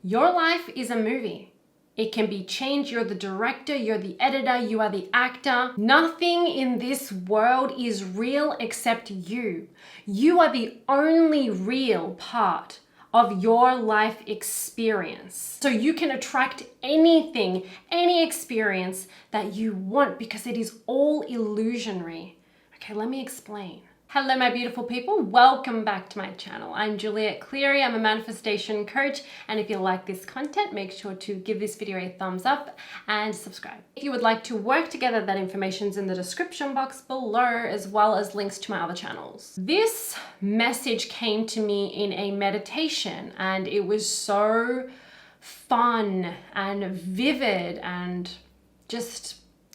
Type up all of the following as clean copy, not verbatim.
Your life is a movie. It can be changed. You're the director, you're the editor, you are the actor. Nothing in this world is real except you. You are the only real part of your life experience. So you can attract anything, any experience that you want because it is all illusionary. Okay, let me explain. Hello, my beautiful people. Welcome back to my channel. I'm Juliet Cleary. I'm a manifestation coach. And if you like this content, make sure to give this video a thumbs up and subscribe. If you would like to work together, that information's in the description box below, as well as links to my other channels. This message came to me in a meditation, and it was so fun and vivid and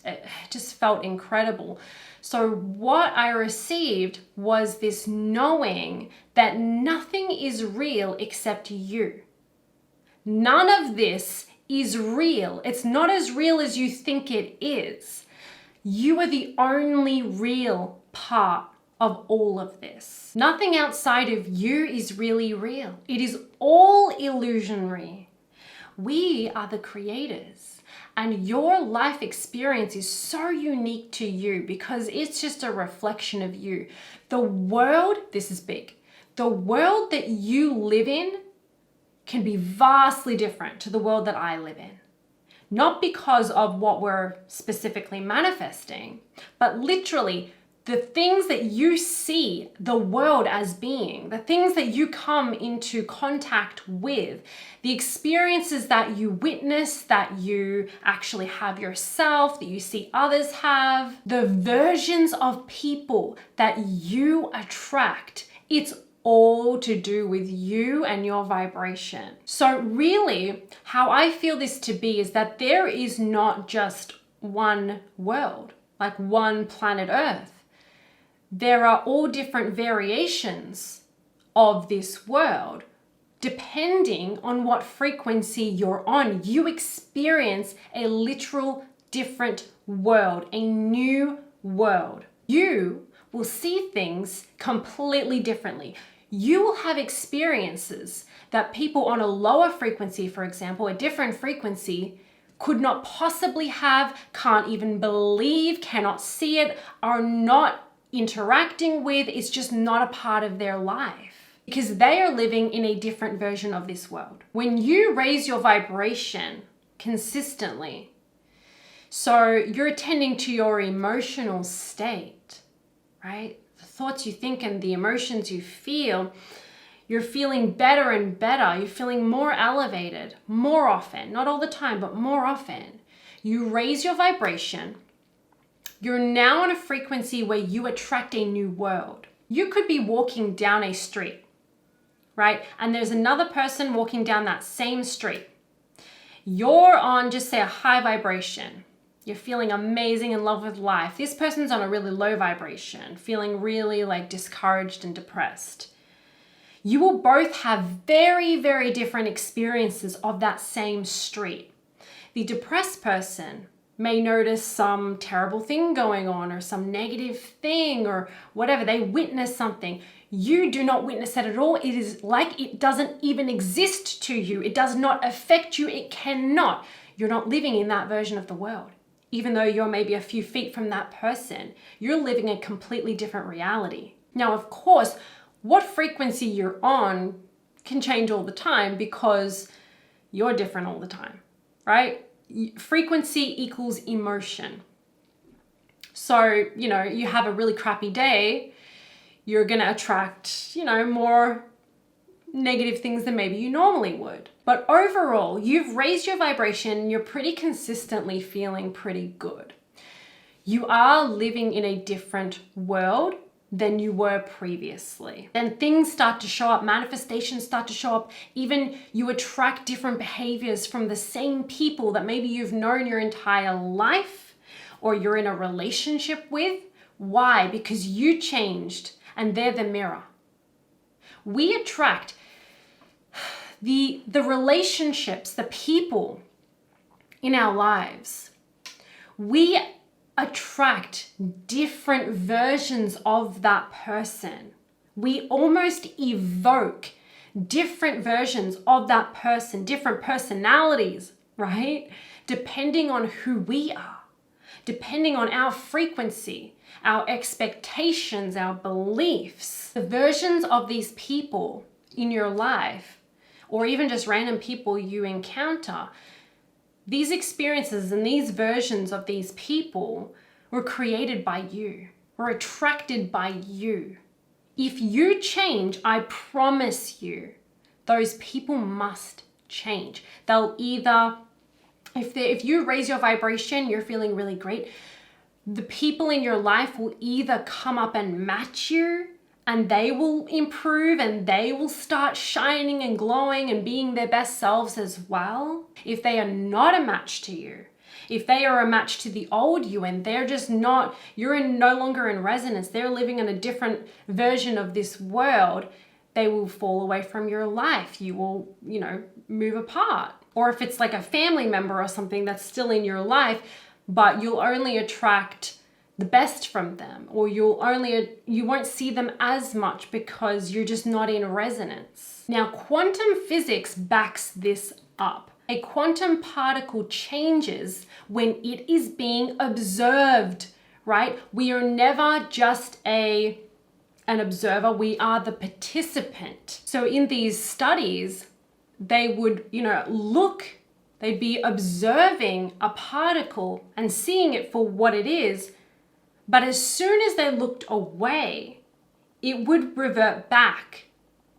it just felt incredible. So what I received was this knowing that nothing is real except you. None of this is real. It's not as real as you think it is. You are the only real part of all of this. Nothing outside of you is really real. It is all illusionary. We are the creators. And your life experience is so unique to you because it's just a reflection of you. The world, this is big, the world that you live in can be vastly different to the world that I live in. Not because of what we're specifically manifesting, but literally the things that you see the world as being, the things that you come into contact with, the experiences that you witness, that you actually have yourself, that you see others have, the versions of people that you attract, it's all to do with you and your vibration. So really, how I feel this to be is that there is not just one world, like one planet Earth. There are all different variations of this world. Depending on what frequency you're on, you experience a literal different world, a new world. You will see things completely differently. You will have experiences that people on a lower frequency, for example, a different frequency, could not possibly have, can't even believe, cannot see it, are not interacting with. It's just not a part of their life because they are living in a different version of this world. When you raise your vibration consistently, so you're attending to your emotional state, right? The thoughts you think and the emotions you feel, you're feeling better and better. You're feeling more elevated, more often, not all the time, but more often. You raise your vibration. You're now on a frequency where you attract a new world. You could be walking down a street, right? And there's another person walking down that same street. You're on, just say, a high vibration. You're feeling amazing, in love with life. This person's on a really low vibration, feeling really like discouraged and depressed. You will both have very, very different experiences of that same street. The depressed person may notice some terrible thing going on or some negative thing or whatever. They witness something. You do not witness that at all. It is like it doesn't even exist to you. It does not affect you. It cannot. You're not living in that version of the world. Even though you're maybe a few feet from that person, you're living a completely different reality. Now, of course, what frequency you're on can change all the time because you're different all the time, right? Frequency equals emotion. So, you have a really crappy day, you're going to attract, more negative things than maybe you normally would. But overall, you've raised your vibration, you're pretty consistently feeling pretty good. You are living in a different world than you were previously. Then things start to show up, manifestations start to show up, even you attract different behaviors from the same people that maybe you've known your entire life or you're in a relationship with. Why? Because you changed and they're the mirror. We attract the relationships, the people in our lives. We attract different versions of that person. We almost evoke different versions of that person, different personalities, right? Depending on who we are, depending on our frequency, our expectations, our beliefs. The versions of these people in your life, or even just random people you encounter, these experiences and these versions of these people were created by you, were attracted by you. If you change, I promise you, those people must change. They'll either, if you raise your vibration, you're feeling really great, the people in your life will either come up and match you, and they will improve and they will start shining and glowing and being their best selves as well. If they are not a match to you, if they are a match to the old you and they're just not, no longer in resonance, they're living in a different version of this world, they will fall away from your life. You will, move apart. Or if it's like a family member or something that's still in your life, but you'll only attract the best from them, or you won't see them as much because you're just not in resonance. Now, quantum physics backs this up. A quantum particle changes when it is being observed, right? We are never just an observer, we are the participant. So in these studies, they would, they'd be observing a particle and seeing it for what it is. But as soon as they looked away, it would revert back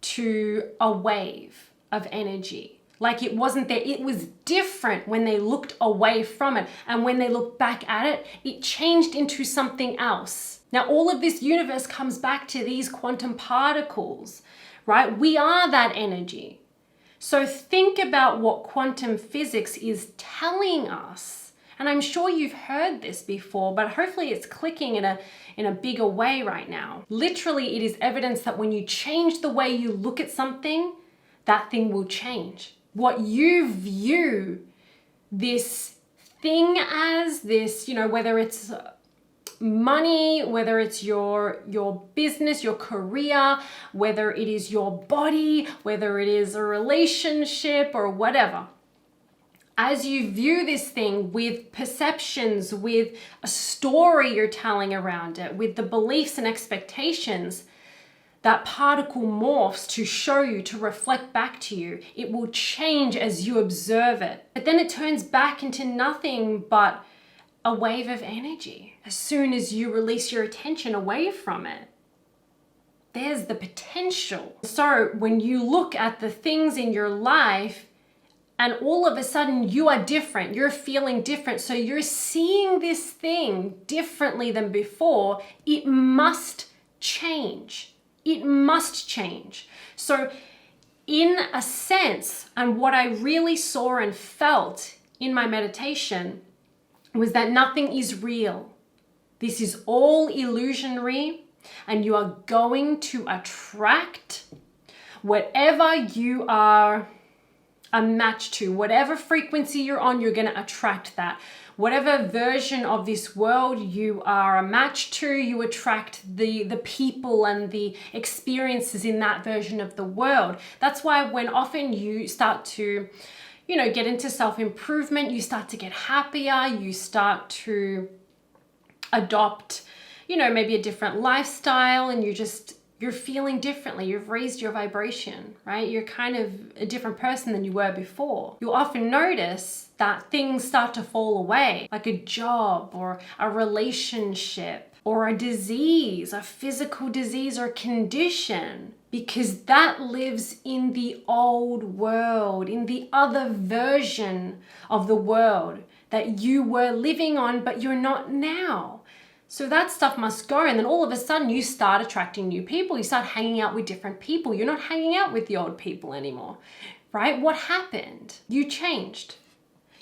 to a wave of energy. Like it wasn't there. It was different when they looked away from it. And when they looked back at it, it changed into something else. Now, all of this universe comes back to these quantum particles, right? We are that energy. So think about what quantum physics is telling us. And I'm sure you've heard this before, but hopefully it's clicking in a bigger way right now. Literally, it is evidence that when you change the way you look at something, that thing will change. What you view this thing as, whether it's money, whether it's your business, your career, whether it is your body, whether it is a relationship or whatever. As you view this thing with perceptions, with a story you're telling around it, with the beliefs and expectations, that particle morphs to show you, to reflect back to you. It will change as you observe it. But then it turns back into nothing but a wave of energy as soon as you release your attention away from it. There's the potential. So when you look at the things in your life, and all of a sudden you are different, you're feeling different, so you're seeing this thing differently than before, it must change. It must change. So in a sense, and what I really saw and felt in my meditation was that nothing is real. This is all illusionary, and you are going to attract whatever you are a match to. Whatever frequency you're on, you're going to attract that. Whatever version of this world you are a match to, you attract the people and the experiences in that version of the world. That's why when often you start to, get into self-improvement, you start to get happier, you start to adopt, maybe a different lifestyle, and you're feeling differently. You've raised your vibration, right? You're kind of a different person than you were before. You'll often notice that things start to fall away, like a job or a relationship or a disease, a physical disease or condition, because that lives in the old world, in the other version of the world that you were living on, but you're not now. So that stuff must go. And then all of a sudden you start attracting new people. You start hanging out with different people. You're not hanging out with the old people anymore, right? What happened? You changed.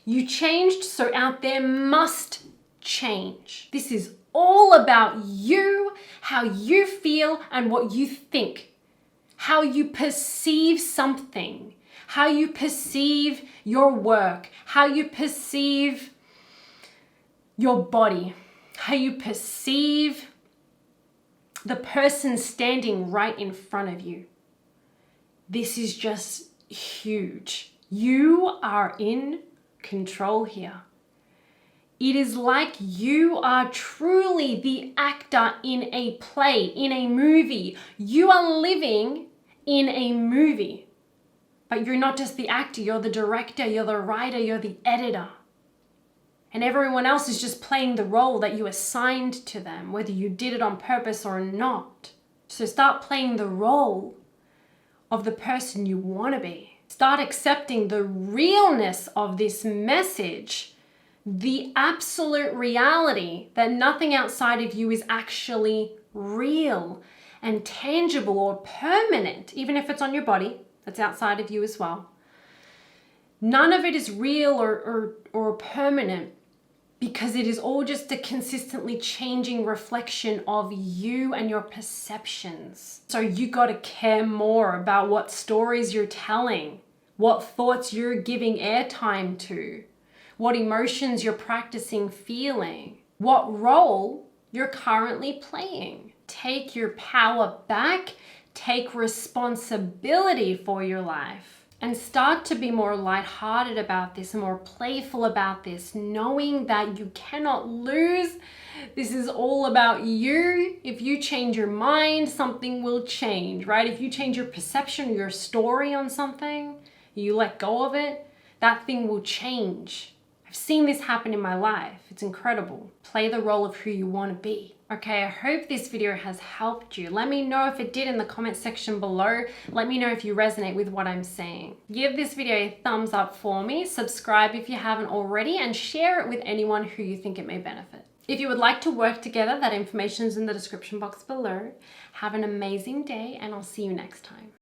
You changed, so out there must change. This is all about you, how you feel and what you think, how you perceive something, how you perceive your work, how you perceive your body, how you perceive the person standing right in front of you. This is just huge. You are in control here. It is like you are truly the actor in a play, in a movie. You are living in a movie. But you're not just the actor, you're the director, you're the writer, you're the editor. And everyone else is just playing the role that you assigned to them, whether you did it on purpose or not. So start playing the role of the person you want to be. Start accepting the realness of this message, the absolute reality that nothing outside of you is actually real and tangible or permanent, even if it's on your body, that's outside of you as well. None of it is real or permanent, because it is all just a consistently changing reflection of you and your perceptions. So you got to care more about what stories you're telling, what thoughts you're giving airtime to, what emotions you're practicing feeling, what role you're currently playing. Take your power back, take responsibility for your life. And start to be more lighthearted about this, more playful about this, knowing that you cannot lose. This is all about you. If you change your mind, something will change, right? If you change your perception or your story on something, you let go of it, that thing will change. I've seen this happen in my life. It's incredible. Play the role of who you want to be. Okay, I hope this video has helped you. Let me know if it did in the comment section below. Let me know if you resonate with what I'm saying. Give this video a thumbs up for me, subscribe if you haven't already, and share it with anyone who you think it may benefit. If you would like to work together, that information is in the description box below. Have an amazing day, and I'll see you next time.